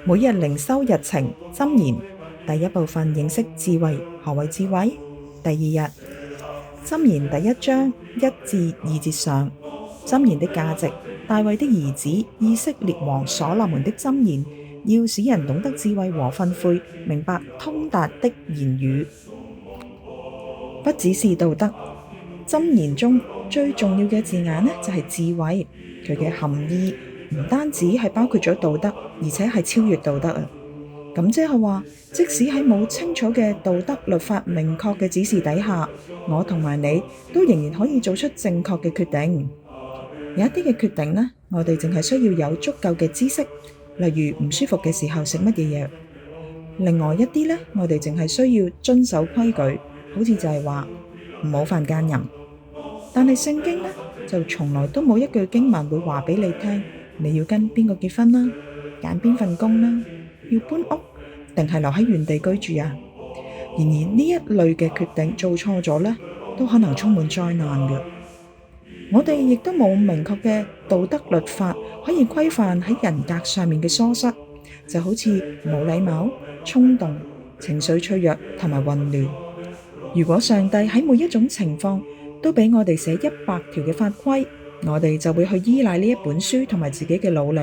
每日靈修日程箴言第一部分，認識智慧。何謂智慧？第二日箴言第1章1至2節上，箴言的價值。大衛的兒子以色列王所羅門的箴言，要使人懂得智慧和訓誨，明白通達的言語。不只是道德，箴言中最重要嘅字眼呢，就係智慧。佢嘅含義唔單止係包括咗道德，而且係超越道德啊！咁即係話，即使喺冇清楚嘅道德律法明確嘅指示底下，我同埋你都仍然可以做出正確嘅決定。有一啲嘅決定呢，我哋淨係需要有足夠嘅知識，例如唔舒服嘅時候食乜嘢嘢。另外一啲呢，我哋淨係需要遵守規矩，好似就係話唔好犯奸淫。但係聖經呢，就從來都冇一句經文會話俾你聽，你要跟邊個結婚啦，揀邊份工啦，要搬屋定係留喺原地居住啊？然而呢一類嘅決定做錯咗呢，都可能充滿災難嘅。我哋亦都冇明確嘅道德律法可以規範喺人格上面嘅疏失，就好似冇禮貌、衝動、情緒脆弱同埋混亂。如果上帝喺每一種情況都俾我哋寫100條嘅法規，我哋就會去依賴呢一本書同埋自己嘅努力。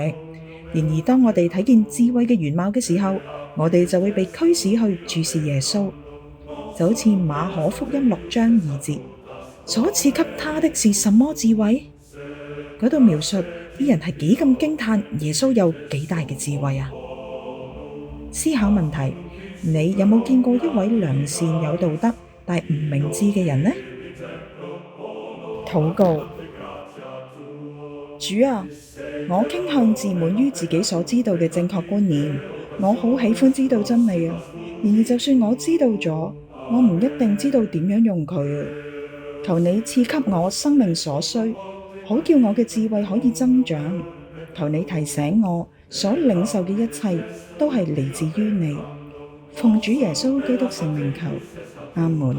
然而當我哋睇見智慧嘅原貌嘅時候，我哋就會被驅使去注視耶穌，就好似馬可福音6章2節，所賜給他的是什麼智慧？嗰度描述啲人係幾咁驚嘆耶穌有幾大嘅智慧啊！思考問題，你有冇見過一位良善有道德但唔明智嘅人呢？禱告。主啊，我傾向自滿於自己所知道嘅正確觀念，我好喜歡知道真理啊！然而就算我知道咗，我唔一定知道點樣用佢啊！求你賜給我生命所需，好叫我嘅智慧可以增長。求你提醒我，所領受嘅一切都係嚟自於你。奉主耶穌基督聖名求，阿門。